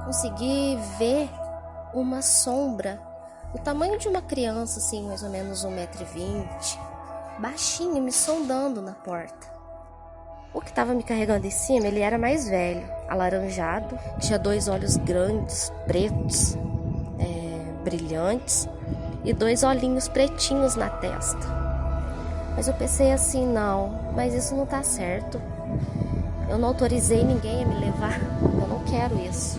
consegui ver uma sombra do tamanho de uma criança, assim, mais ou menos 1,20 m, baixinho, me sondando na porta. O que estava me carregando em cima, ele era mais velho, alaranjado, tinha 2 olhos grandes, pretos, brilhantes, e 2 olhinhos pretinhos na testa. Mas eu pensei assim, não, mas isso não tá certo. Eu não autorizei ninguém a me levar, eu não quero isso.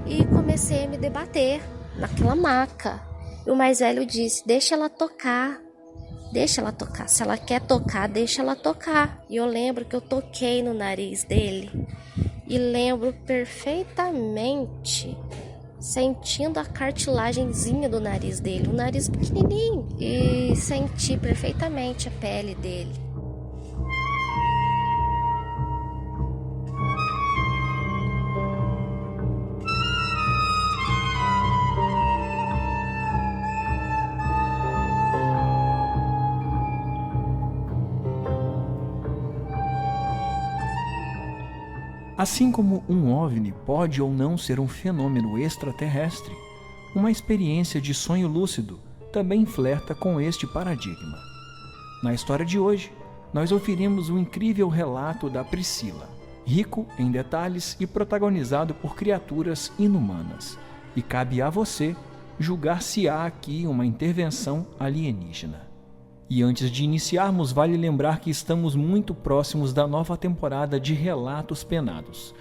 E comecei a me debater naquela maca. E o mais velho disse, deixa ela tocar. Deixa ela tocar. Se ela quer tocar, deixa ela tocar. E eu lembro que eu toquei no nariz dele. E lembro perfeitamente sentindo a cartilagenzinha do nariz dele. Um nariz pequenininho. E senti perfeitamente a pele dele. Assim como um OVNI pode ou não ser um fenômeno extraterrestre, uma experiência de sonho lúcido também flerta com este paradigma. Na história de hoje, nós oferimos um incrível relato da Priscila, rico em detalhes e protagonizado por criaturas inumanas, e cabe a você julgar se há aqui uma intervenção alienígena. E antes de iniciarmos, vale lembrar que estamos muito próximos da nova temporada de Relatos Penados.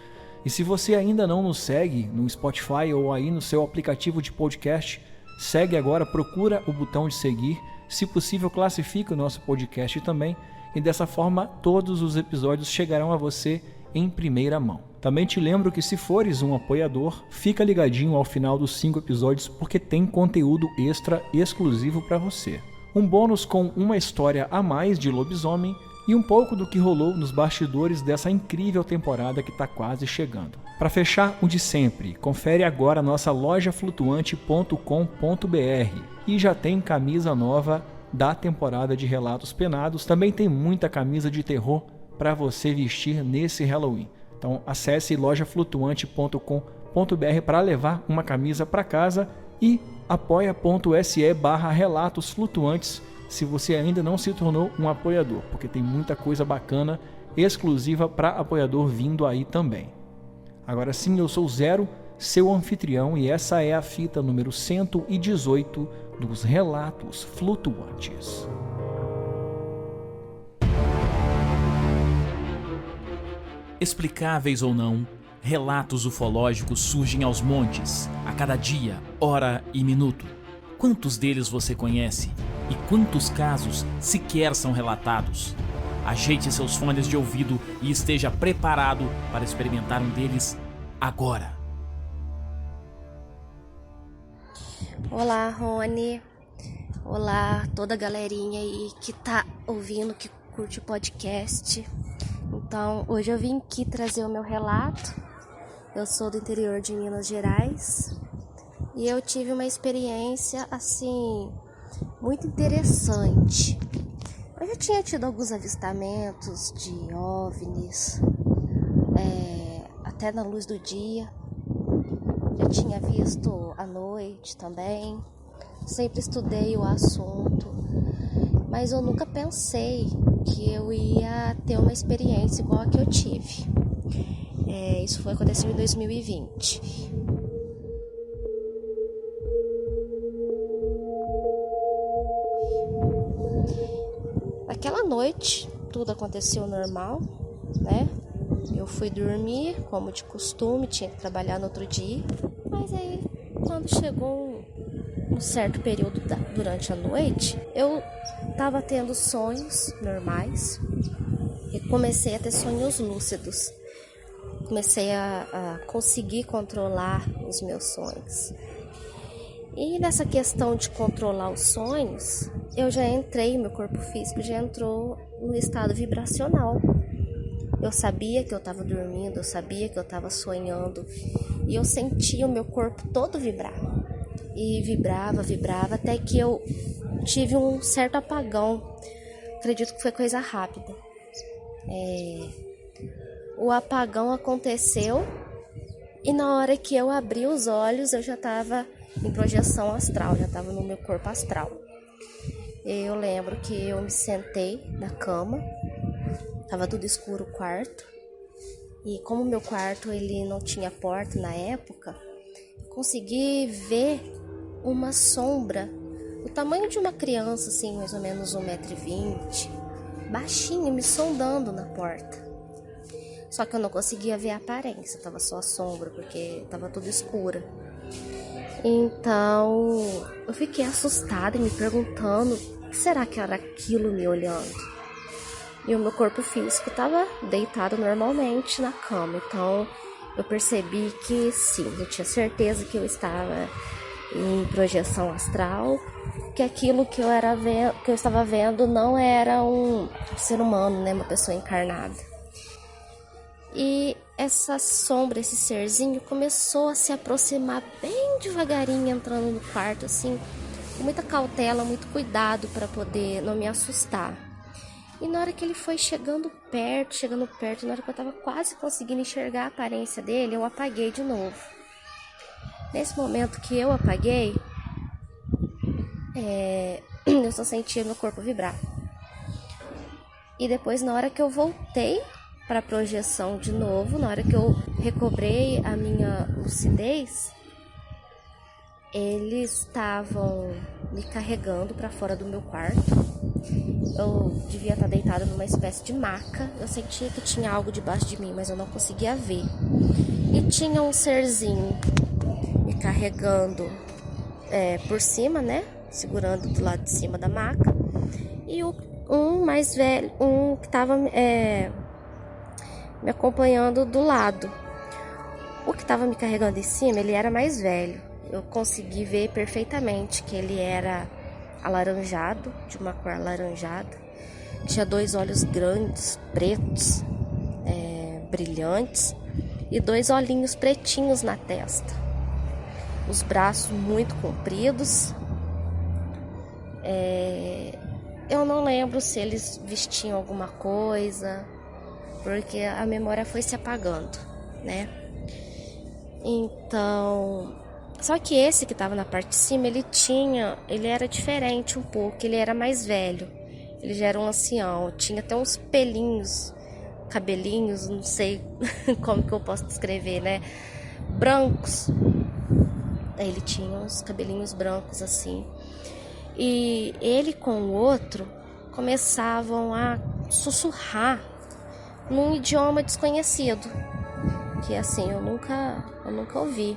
E se você ainda não nos segue no Spotify ou aí no seu aplicativo de podcast, segue agora, procura o botão de seguir, se possível classifique o nosso podcast também, e dessa forma todos os episódios chegarão a você em primeira mão. Também te lembro que se fores um apoiador, fica ligadinho ao final dos 5 episódios porque tem conteúdo extra exclusivo para você. Um bônus com uma história a mais de lobisomem e um pouco do que rolou nos bastidores dessa incrível temporada que está quase chegando. Para fechar o de sempre, confere agora nossa lojaflutuante.com.br e já tem camisa nova da temporada de Relatos Penados. Também tem muita camisa de terror para você vestir nesse Halloween. Então acesse lojaflutuante.com.br para levar uma camisa para casa e apoia.se/Relatos Flutuantes se você ainda não se tornou um apoiador, porque tem muita coisa bacana exclusiva para apoiador vindo aí também. Agora sim, eu sou Zero, seu anfitrião, e essa é a fita número 118 dos Relatos Flutuantes. Explicáveis ou não, relatos ufológicos surgem aos montes, a cada dia, hora e minuto. Quantos deles você conhece? E quantos casos sequer são relatados? Ajeite seus fones de ouvido e esteja preparado para experimentar um deles agora. Olá, Rony. Olá, toda a galerinha aí que tá ouvindo, que curte o podcast. Então, hoje eu vim aqui trazer o meu relato. Eu sou do interior de Minas Gerais e eu tive uma experiência, assim, muito interessante. Eu já tinha tido alguns avistamentos de OVNIs, até na luz do dia. Já tinha visto à noite também. Sempre estudei o assunto, mas eu nunca pensei que eu ia ter uma experiência igual a que eu tive. Isso aconteceu em 2020. Naquela noite, tudo aconteceu normal, né? Eu fui dormir, como de costume, tinha que trabalhar no outro dia. Mas aí, quando chegou um certo período durante a noite, eu estava tendo sonhos normais e comecei a ter sonhos lúcidos. Comecei a conseguir controlar os meus sonhos. E nessa questão de controlar os sonhos, eu já entrei, meu corpo físico já entrou no estado vibracional. Eu sabia que eu estava dormindo, eu sabia que eu estava sonhando e eu sentia o meu corpo todo vibrar. E vibrava, até que eu tive um certo apagão. Acredito que foi coisa rápida. O apagão aconteceu E na hora que eu abri os olhos, eu já estava em projeção astral, já estava no meu corpo astral. Eu lembro que eu me sentei na cama, estava tudo escuro o quarto. E como o meu quarto ele não tinha porta na época, eu consegui ver uma sombra do tamanho de uma criança, assim, mais ou menos 1,20 m, baixinha, me sondando na porta. Só que eu não conseguia ver a aparência, tava só a sombra, porque tava tudo escura. Então, eu fiquei assustada e me perguntando, o que será que era aquilo me olhando? E o meu corpo físico estava deitado normalmente na cama. Então, eu percebi que sim, eu tinha certeza que eu estava em projeção astral, que aquilo que eu estava vendo não era um ser humano, né, uma pessoa encarnada. E essa sombra, esse serzinho, começou a se aproximar bem devagarinho, entrando no quarto, assim, com muita cautela, muito cuidado para poder não me assustar. E na hora que ele foi chegando perto, na hora que eu tava quase conseguindo enxergar a aparência dele, eu apaguei de novo. Nesse momento que eu apaguei, eu só sentia meu corpo vibrar. E depois, na hora que eu voltei para a projeção de novo, na hora que eu recobrei a minha lucidez, eles estavam me carregando para fora do meu quarto. Eu devia estar deitada numa espécie de maca. Eu sentia que tinha algo debaixo de mim, mas eu não conseguia ver. E tinha um serzinho me carregando por cima, né? Segurando do lado de cima da maca. E um mais velho, um que estava me acompanhando do lado. O que estava me carregando em cima, ele era mais velho. Eu consegui ver perfeitamente que ele era alaranjado, de uma cor alaranjada. Tinha 2 olhos grandes, pretos, brilhantes, e 2 olhinhos pretinhos na testa. Os braços muito compridos. Eu não lembro se eles vestiam alguma coisa, porque a memória foi se apagando, né? Então, só que esse que estava na parte de cima, ele era diferente um pouco, ele era mais velho, ele já era um ancião, tinha até uns pelinhos, cabelinhos, não sei como que eu posso descrever, né? Brancos. Ele tinha uns cabelinhos brancos assim. E ele com o outro começavam a sussurrar num idioma desconhecido, que assim eu nunca ouvi.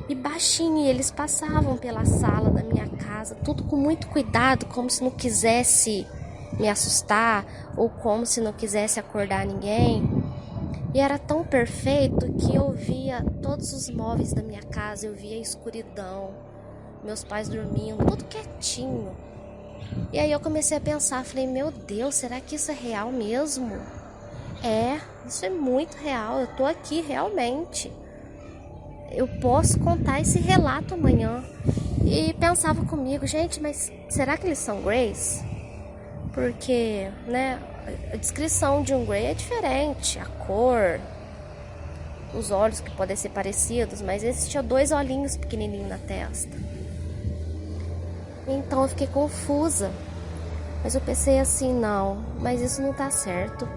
E baixinho, eles passavam pela sala da minha casa, tudo com muito cuidado, como se não quisesse me assustar ou como se não quisesse acordar ninguém. E era tão perfeito que eu via todos os móveis da minha casa, eu via a escuridão, meus pais dormindo, tudo quietinho. E aí eu comecei a pensar, falei, meu Deus, será que isso é real mesmo? Isso é muito real, eu tô aqui realmente. Eu posso contar esse relato amanhã. E pensava comigo, gente, mas será que eles são Greys? Porque, né, a descrição de um Grey é diferente, a cor, os olhos que podem ser parecidos, mas esse tinha 2 olhinhos pequenininhos na testa. Então eu fiquei confusa, mas eu pensei assim, não, mas isso não tá certo.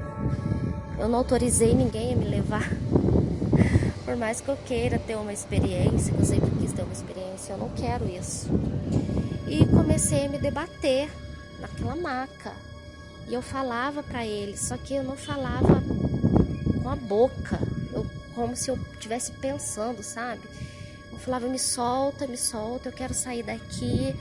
Eu não autorizei ninguém a me levar. Por mais que eu queira ter uma experiência, que eu sempre quis ter uma experiência, eu não quero isso. E comecei a me debater naquela maca. E eu falava pra ele, só que eu não falava com a boca, como se eu estivesse pensando, sabe? Eu falava, me solta, eu quero sair daqui,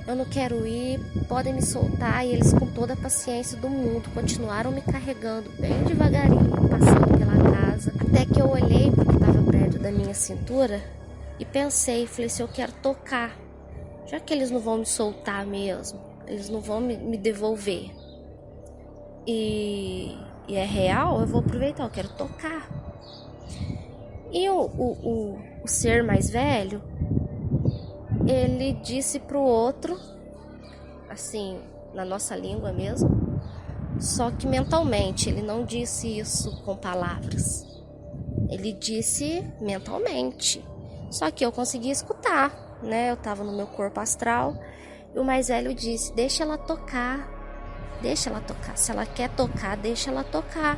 eu não quero ir, podem me soltar. E eles, com toda a paciência do mundo, continuaram me carregando bem devagarinho, passando pela casa, até que eu olhei porque estava perto da minha cintura e pensei, falei assim, eu quero tocar, já que eles não vão me soltar mesmo, eles não vão me devolver e é real, eu vou aproveitar, eu quero tocar. E o ser mais velho, ele disse pro outro, assim, na nossa língua mesmo, só que mentalmente, ele não disse isso com palavras. Ele disse mentalmente. Só que eu conseguia escutar, né? Eu tava no meu corpo astral. E o mais velho disse, deixa ela tocar. Deixa ela tocar. Se ela quer tocar, deixa ela tocar.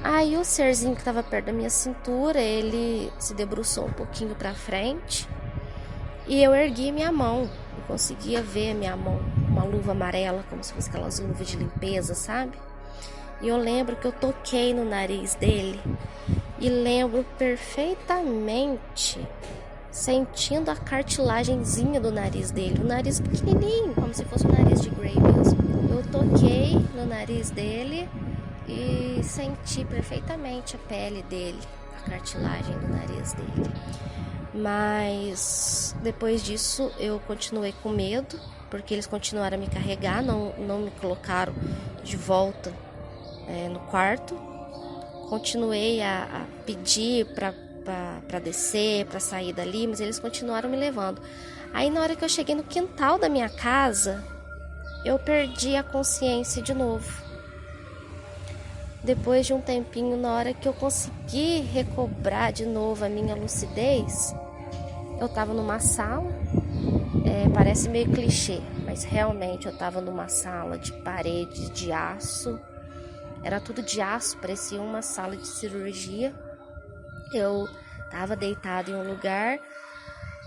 Aí o serzinho que estava perto da minha cintura, ele se debruçou um pouquinho para frente e eu ergui minha mão. Eu conseguia ver a minha mão, uma luva amarela, como se fosse aquelas luvas de limpeza, sabe? E eu lembro que eu toquei no nariz dele e lembro perfeitamente sentindo a cartilagenzinha do nariz dele, o nariz pequenininho, como se fosse o nariz de Grey mesmo. Eu toquei no nariz dele e senti perfeitamente a pele dele, a cartilagem do nariz dele. Mas depois disso eu continuei com medo, porque eles continuaram a me carregar, não me colocaram de volta no quarto. Continuei a pedir para descer, para sair dali, mas eles continuaram me levando. Aí na hora que eu cheguei no quintal da minha casa, eu perdi a consciência de novo. Depois de um tempinho, na hora que eu consegui recobrar de novo a minha lucidez, eu estava numa sala, parece meio clichê, mas realmente eu estava numa sala de parede de aço, era tudo de aço, parecia uma sala de cirurgia. Eu estava deitada em um lugar,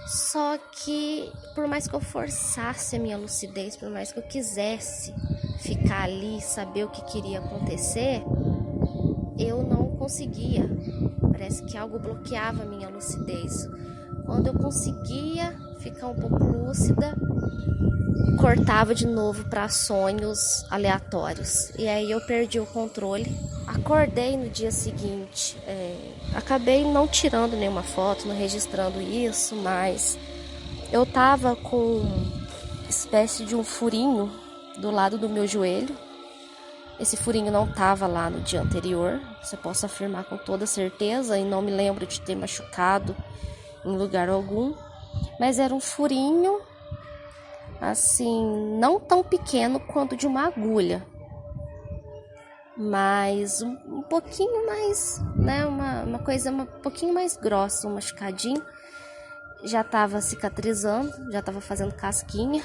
só que por mais que eu forçasse a minha lucidez, por mais que eu quisesse ficar ali, saber o que queria acontecer, eu não conseguia. Parece que algo bloqueava a minha lucidez. Quando eu conseguia ficar um pouco lúcida, cortava de novo para sonhos aleatórios. E aí eu perdi o controle. Acordei no dia seguinte. Acabei não tirando nenhuma foto, não registrando isso, mas eu tava com uma espécie de um furinho do lado do meu joelho. Esse furinho não estava lá no dia anterior, você posso afirmar com toda certeza, e não me lembro de ter machucado em lugar algum, mas era um furinho, assim, não tão pequeno quanto de uma agulha, mas um pouquinho mais, né, uma coisa um pouquinho mais grossa, um machucadinho. Já estava cicatrizando, já estava fazendo casquinha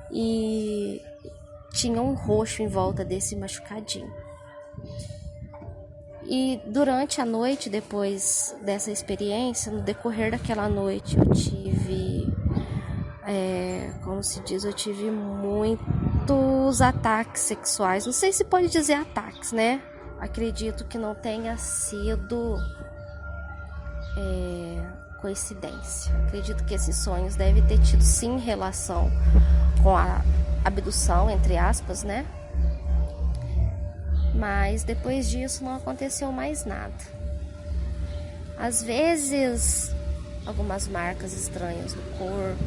e tinha um roxo em volta desse machucadinho. E durante a noite, depois dessa experiência, no decorrer daquela noite, eu tive, como se diz, eu tive muitos ataques sexuais. Não sei se pode dizer ataques, né? Acredito que não tenha sido coincidência. Acredito que esses sonhos devem ter tido sim relação com a abdução, entre aspas, né? Mas depois disso não aconteceu mais nada. Às vezes, algumas marcas estranhas no corpo,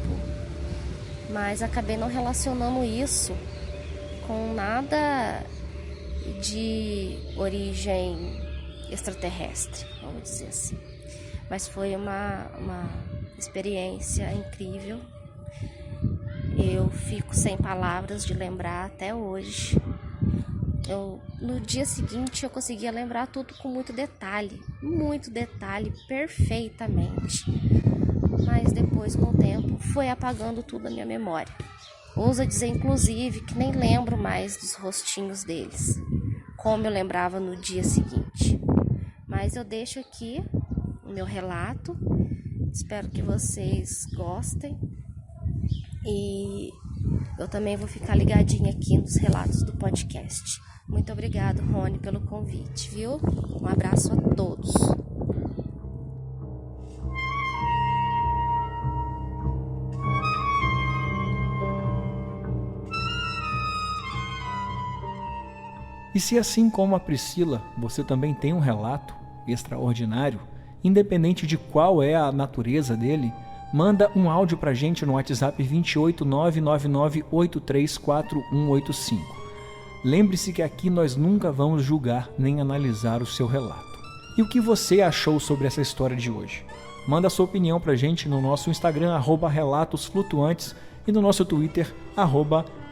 mas acabei não relacionando isso com nada de origem extraterrestre, vamos dizer assim. Mas foi uma experiência incrível. Eu fico sem palavras de lembrar até hoje. No dia seguinte eu conseguia lembrar tudo com muito detalhe, perfeitamente. Mas depois, com o tempo, foi apagando tudo na minha memória. Ouso dizer, inclusive, que nem lembro mais dos rostinhos deles, como eu lembrava no dia seguinte. Mas eu deixo aqui o meu relato, espero que vocês gostem. E eu também vou ficar ligadinha aqui nos relatos do podcast. Muito obrigado, Rony, pelo convite, viu? Um abraço a todos. E se assim como a Priscila, você também tem um relato extraordinário, independente de qual é a natureza dele, manda um áudio pra gente no WhatsApp 28999834185. Lembre-se que aqui nós nunca vamos julgar nem analisar o seu relato. E o que você achou sobre essa história de hoje? Manda sua opinião pra gente no nosso Instagram, @relatosflutuantes, e no nosso Twitter,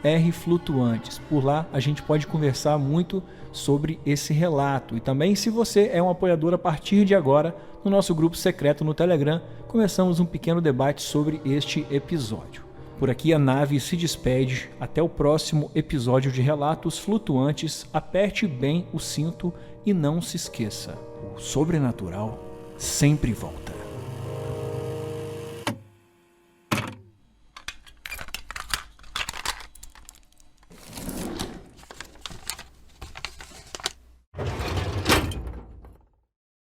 @rflutuantes. Por lá a gente pode conversar muito sobre esse relato. E também, se você é um apoiador, a partir de agora, no nosso grupo secreto no Telegram, começamos um pequeno debate sobre este episódio. Por aqui a nave se despede. Até o próximo episódio de Relatos Flutuantes. Aperte bem o cinto e não se esqueça: o sobrenatural sempre volta.